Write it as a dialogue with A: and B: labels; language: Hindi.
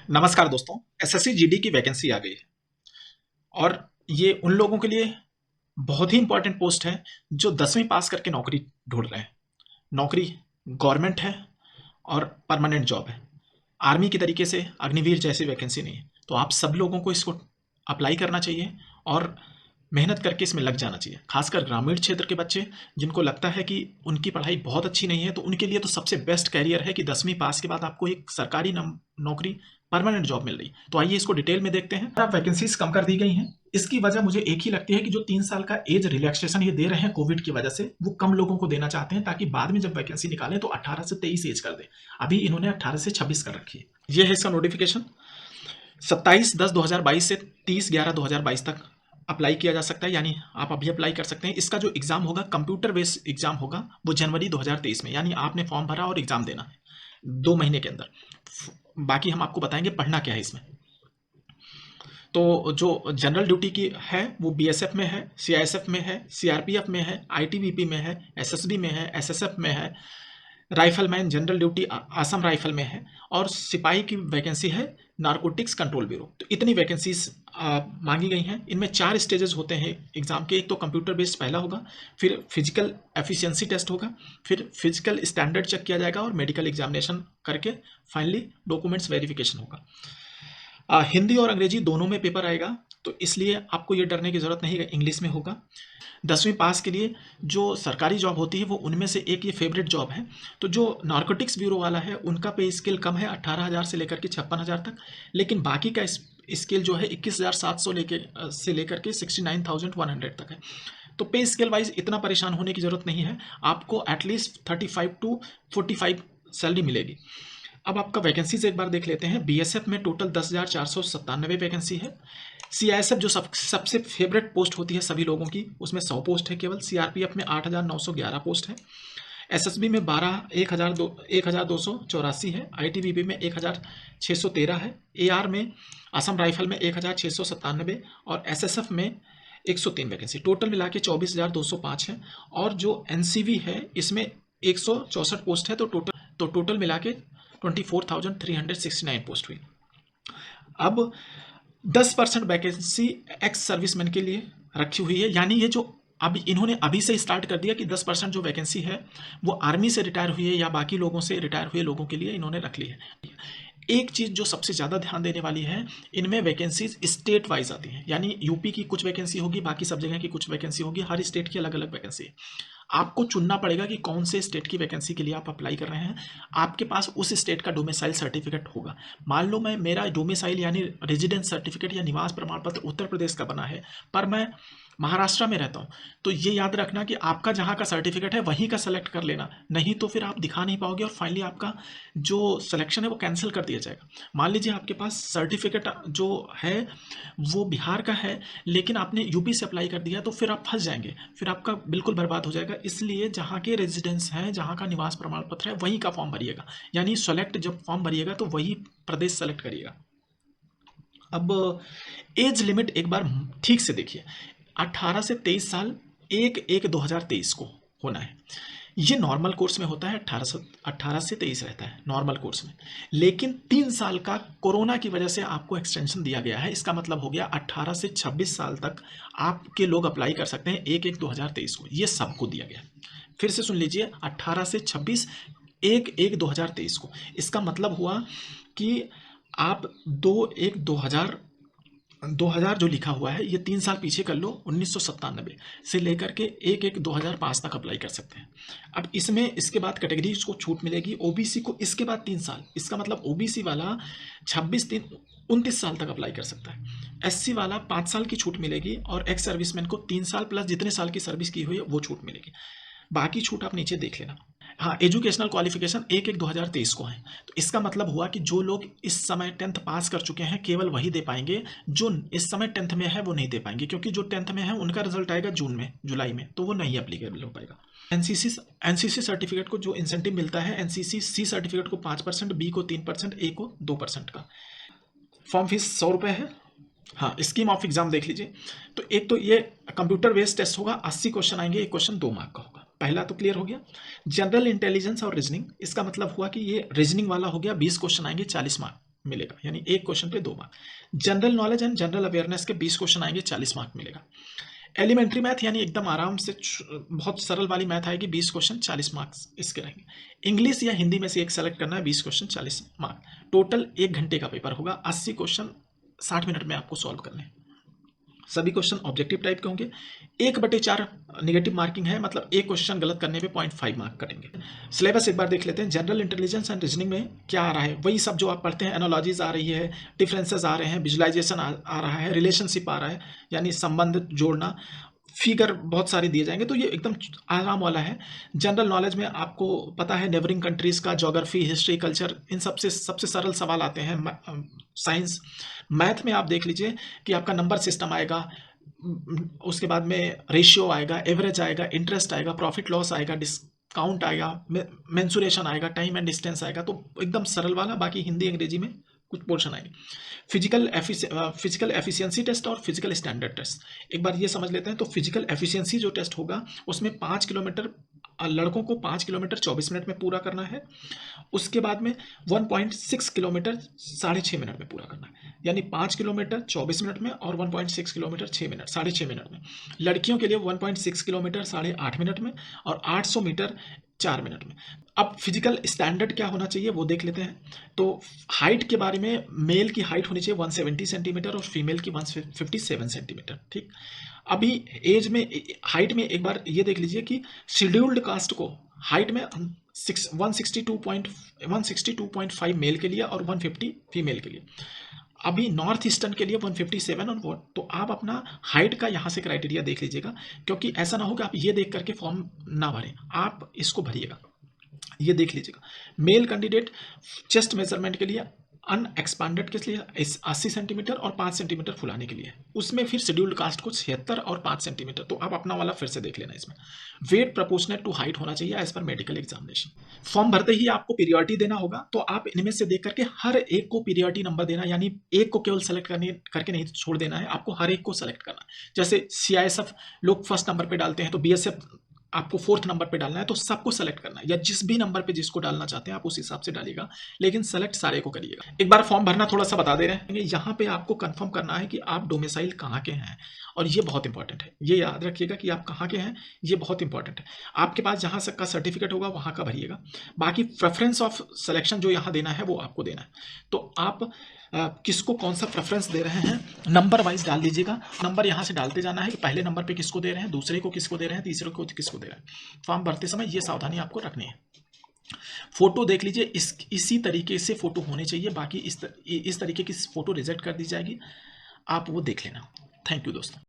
A: नमस्कार दोस्तों। एसएससी जीडी की वैकेंसी आ गई है और ये उन लोगों के लिए बहुत ही इंपॉर्टेंट पोस्ट है जो 10वीं पास करके नौकरी ढूंढ रहे हैं। नौकरी गवर्नमेंट है और परमानेंट जॉब है। आर्मी की तरीके से अग्निवीर जैसी वैकेंसी नहीं है। तो आप सब लोगों को इसको अप्लाई करना चाहिए और मेहनत करके इसमें लग जाना चाहिए। खासकर ग्रामीण क्षेत्र के बच्चे जिनको लगता है कि उनकी पढ़ाई बहुत अच्छी नहीं है, तो उनके लिए तो सबसे बेस्ट कैरियर है कि 10वीं पास के बाद आपको एक सरकारी नौकरी, परमानेंट जॉब मिल रही। तो आइए इसको डिटेल में देखते हैं। अब वैकेंसीज कम कर दी गई हैं। इसकी वजह मुझे एक ही लगती है कि जो 3 साल का एज रिलैक्सेशन ये दे रहे हैं कोविड की वजह से, वो कम लोगों को देना चाहते हैं ताकि बाद में जब वैकेंसी निकालें तो 18 से 23 एज कर दे। अभी इन्होंने 18 से 26 कर रखी है। ये है इसका नोटिफिकेशन। 27/10/2022 से 30/11/2022 तक अप्लाई किया जा सकता है, यानी आप अभी अप्लाई कर सकते हैं। इसका जो एग्जाम होगा, कंप्यूटर बेस्ड एग्जाम होगा, वो जनवरी 2023 में, यानी आपने फॉर्म भरा और एग्जाम देना है 2 महीने के अंदर। बाकी हम आपको बताएंगे पढ़ना क्या है इसमें। तो जो जनरल ड्यूटी की है वो बीएसएफ में है, सीआईएसएफ में है, सीआरपीएफ में है, आईटीबीपी में है, एसएसबी में है, एसएसएफ में है। Rifleman general duty Assam rifle में है और सिपाही की वैकेंसी है नारकोटिक्स कंट्रोल ब्यूरो। तो इतनी वैकेंसीज मांगी गई हैं। इनमें 4 स्टेजेस होते हैं एग्जाम के। एक तो कंप्यूटर बेस्ड पहला होगा, फिर फिजिकल एफिशिएंसी टेस्ट होगा, फिर फिजिकल स्टैंडर्ड चेक किया जाएगा और मेडिकल एग्जामिनेशन करके फाइनली डॉक्यूमेंट्स वेरिफिकेशन होगा। हिंदी और अंग्रेजी दोनों में पेपर आएगा, तो इसलिए आपको ये डरने की ज़रूरत नहीं है, इंग्लिश में होगा। 10वीं पास के लिए जो सरकारी जॉब होती है वो उनमें से एक ये फेवरेट जॉब है। तो जो नारकोटिक्स ब्यूरो वाला है उनका पे स्केल कम है, 18,000 से लेकर के 56,000 तक। लेकिन बाकी का स्केल जो है 21,700 से लेकर के 69,100 तक है। तो पे स्केल वाइज इतना परेशान होने की ज़रूरत नहीं है। आपको एटलीस्ट 35 टू 45 सैलरी मिलेगी। अब आपका वैकेंसीज एक बार देख लेते हैं। बीएसएफ में टोटल 10,497 वैकेंसी है। सीआईएसएफ जो सबसे फेवरेट पोस्ट होती है सभी लोगों की, उसमें 100 पोस्ट है केवल। सीआरपीएफ में 8,911 पोस्ट है। एसएसबी में 1,284 है। आईटीबीपी में 1,613 है। एआर में असम राइफल में 1,697 और एसएसएफ में 103 वैकेंसी। टोटल मिला के 24,205 है। और जो एनसीवी है इसमें 164 पोस्ट है। तो टोटल मिला के 24,369 पोस्ट हुई। अब 10% वैकेंसी एक्स सर्विसमैन के लिए रखी हुई है, यानी ये जो अब इन्होंने अभी से स्टार्ट कर दिया कि 10% जो वैकेंसी है वो आर्मी से रिटायर हुई है या बाकी लोगों से रिटायर हुए लोगों के लिए इन्होंने रख ली है। एक चीज़ जो सबसे ज़्यादा ध्यान देने वाली है, इनमें वैकेंसीज स्टेट वाइज आती हैं, यानी यूपी की कुछ वैकेंसी होगी, बाकी सब जगह की कुछ वैकेंसी होगी। हर स्टेट की अलग अलग वैकेंसी है। आपको चुनना पड़ेगा कि कौन से स्टेट की वैकेंसी के लिए आप अप्लाई कर रहे हैं। आपके पास उस स्टेट का डोमिसाइल सर्टिफिकेट होगा। मान लो मेरा डोमिसाइल यानी रेजिडेंस सर्टिफिकेट या निवास प्रमाण पत्र उत्तर प्रदेश का बना है, पर मैं महाराष्ट्र में रहता हूँ, तो ये याद रखना कि आपका जहाँ का सर्टिफिकेट है वहीं का सेलेक्ट कर लेना, नहीं तो फिर आप दिखा नहीं पाओगे और फाइनली आपका जो सिलेक्शन है वो कैंसिल कर दिया जाएगा। मान लीजिए आपके पास सर्टिफिकेट जो है वो बिहार का है, लेकिन आपने यूपी से अप्लाई कर दिया, तो फिर आप फंस जाएंगे, फिर आपका बिल्कुल बर्बाद हो जाएगा। इसलिए जहाँ के रेजिडेंस हैं, जहाँ का निवास प्रमाण पत्र है, वहीं का फॉर्म भरिएगा। यानी सेलेक्ट जब फॉर्म भरिएगा तो वही प्रदेश सेलेक्ट करिएगा। अब एज लिमिट एक बार ठीक से देखिए। 18 से 23 साल 1/1/2023 को होना है। ये नॉर्मल कोर्स में होता है, 18 से 23 रहता है नॉर्मल कोर्स में। लेकिन 3 साल का कोरोना की वजह से आपको एक्सटेंशन दिया गया है। इसका मतलब हो गया 18 से 26 साल तक आपके लोग अप्लाई कर सकते हैं 1/1/2023 को। ये सबको दिया गया। फिर से सुन लीजिए, 18 से 26 1/1/2023 को। इसका मतलब हुआ कि आप 2/1/2000 जो लिखा हुआ है ये 3 साल पीछे कर लो, 1997 से लेकर के 1/1/2005 तक अप्लाई कर सकते हैं। अब इसमें इसके बाद कैटेगरीज को छूट मिलेगी। ओबीसी को इसके बाद 3 साल, इसका मतलब ओबीसी वाला 26/3/29 साल तक अप्लाई कर सकता है। एससी वाला 5 साल की छूट मिलेगी और एक्स सर्विसमैन को 3 साल प्लस जितने साल की सर्विस की हुई है वो छूट मिलेगी। बाकी छूट आप नीचे देख लेना। हाँ, एजुकेशनल क्वालिफिकेशन 1/1/2023 को है। तो इसका मतलब हुआ कि जो लोग इस समय 10th पास कर चुके हैं केवल वही दे पाएंगे। जो इस समय 10th में है वो नहीं दे पाएंगे, क्योंकि जो 10th में है उनका रिजल्ट आएगा जून में, जुलाई में, तो वो नहीं अप्लीकेबल हो पाएगा। एनसीसी सर्टिफिकेट को जो इंसेंटिव मिलता है, एनसीसी सी सर्टिफिकेट को 5%, बी को 3%, ए को 2% का। फॉर्म फीस 100 रुपये है। हाँ, स्कीम ऑफ एग्जाम देख लीजिए। तो एक तो ये कंप्यूटर बेस्ड टेस्ट होगा, 80 क्वेश्चन आएंगे, एक क्वेश्चन 2 मार्क का होगा। पहला तो क्लियर हो गया। जनरल इंटेलिजेंस और रीजनिंग, इसका मतलब हुआ कि ये रीजनिंग वाला हो गया, 20 क्वेश्चन आएंगे, 40 मार्क मिलेगा, यानी एक क्वेश्चन पे 2 mark. General knowledge and general awareness के 20 क्वेश्चन आएंगे, 40 मार्क मिलेगा। एलिमेंट्री मैथ यानी एकदम आराम से बहुत सरल वाली मैथ आएगी, 20 क्वेश्चन 40 मार्क्स इसके रहेंगे। इंग्लिश या हिंदी में से एक सेलेक्ट करना है, 20 क्वेश्चन 40 मार्क। टोटल 1 घंटे का पेपर होगा, 80 क्वेश्चन 60 मिनट में आपको सॉल्व करने हैं। सभी क्वेश्चन ऑब्जेक्टिव टाइप के होंगे। 1/4 निगेटिव मार्किंग है, मतलब एक क्वेश्चन गलत करने पे 0.5 मार्क कटेंगे। सिलेबस एक बार देख लेते हैं। जनरल इंटेलिजेंस एंड रीजनिंग में क्या आ रहा है, वही सब जो आप पढ़ते हैं। एनालॉजीज आ रही है, डिफरेंसेस आ रहे हैं, विजुअलाइजेशन आ रहा है, रिलेशनशिप आ रहा है यानी संबंध जोड़ना, फिगर बहुत सारे दिए जाएंगे, तो ये एकदम आराम वाला है। जनरल नॉलेज में आपको पता है नेबरिंग कंट्रीज का ज्योग्राफी, हिस्ट्री, कल्चर, इन सबसे सरल सवाल आते हैं। साइंस, मैथ में आप देख लीजिए कि आपका नंबर सिस्टम आएगा, उसके बाद में रेशियो आएगा, एवरेज आएगा, इंटरेस्ट आएगा, प्रॉफिट लॉस आएगा, डिस्काउंट आएगा, मेंसुरेशन आएगा, टाइम एंड डिस्टेंस आएगा, तो एकदम सरल वाला। बाकी हिंदी अंग्रेजी में कुछ पोर्शन आएंगे। फिजिकल एफिशिएंसी टेस्ट और फिजिकल स्टैंडर्ड टेस्ट एक बार ये समझ लेते हैं। तो फिजिकल एफिशिएंसी जो टेस्ट होगा उसमें 5 किलोमीटर, लड़कों को 5 किलोमीटर 24 मिनट में पूरा करना है। उसके बाद में 1.6 किलोमीटर 6.5 मिनट में पूरा करना है, यानी 5 किलोमीटर 24 मिनट में और 1.6 किलोमीटर 6 मिनट 6.5 मिनट में। लड़कियों के लिए 1.6 किलोमीटर 8.5 मिनट में और 800 मीटर 4 मिनट में। अब फिजिकल स्टैंडर्ड क्या होना चाहिए वो देख लेते हैं। तो हाइट के बारे में, मेल की हाइट होनी चाहिए 170 सेंटीमीटर और फीमेल की 157 सेंटीमीटर, ठीक। अभी एज में, हाइट में एक बार ये देख लीजिए कि शेड्यूल्ड कास्ट को हाइट में 162.5 मेल के लिए और 150 फीमेल के लिए। अभी नॉर्थ ईस्टर्न के लिए 157 और वो, तो आप अपना हाइट का यहाँ से क्राइटेरिया देख लीजिएगा, क्योंकि ऐसा ना हो कि आप ये देख करके फॉर्म ना भरें, आप इसको भरिएगा। ये देख लीजिएगा, मेल कैंडिडेट चेस्ट मेजरमेंट के लिए अनएक्सपांडेड के लिए 80 सेंटीमीटर और 5 सेंटीमीटर फुलाने के लिए, उसमें फिर शेड्यूल्ड कास्ट को 76 और 5 सेंटीमीटर। तो आप अपना वाला फिर से देख लेना। इसमें वेट प्रोपोर्शनेट टू हाइट होना चाहिए as per medical examination. Form भरते ही आपको पीरियडिटी देना होगा, तो आप इनमें से देख करके हर एक को पीरियडिटी नंबर देना, यानी एक को केवल सेलेक्ट करके नहीं छोड़ देना है, आपको हर एक को सेलेक्ट करना है। जैसे CISF लोग फर्स्ट नंबर पे डालते हैं, तो BSF आपको 4th नंबर पे डालना है, तो सबको सेलेक्ट करना है, या जिस भी नंबर पे जिसको डालना चाहते हैं आप उस हिसाब से डालिएगा, लेकिन सेलेक्ट सारे को करिएगा। एक बार फॉर्म भरना थोड़ा सा बता दे रहे हैं। यहाँ पे आपको कंफर्म करना है कि आप डोमिसाइल कहाँ के हैं, और ये बहुत इंपॉर्टेंट है। ये याद रखिएगा कि आप कहाँ के हैं, ये बहुत इंपॉर्टेंट है। आपके पास जहाँ का सर्टिफिकेट होगा वहाँ का भरिएगा। बाकी प्रेफरेंस ऑफ सिलेक्शन जो यहाँ देना है वो आपको देना है। तो आप किसको कौन सा प्रेफरेंस दे रहे हैं, नंबर वाइज डाल दीजिएगा। नंबर यहाँ से डालते जाना है कि पहले नंबर पे किसको दे रहे हैं, दूसरे को किसको दे रहे हैं, तीसरे को किसको दे रहे हैं। फॉर्म भरते समय ये सावधानी आपको रखनी है। फोटो देख लीजिए, इसी तरीके से फोटो होने चाहिए, बाकी इस तरीके की फोटो रिजेक्ट कर दी जाएगी, आप वो देख लेना। थैंक यू दोस्तों।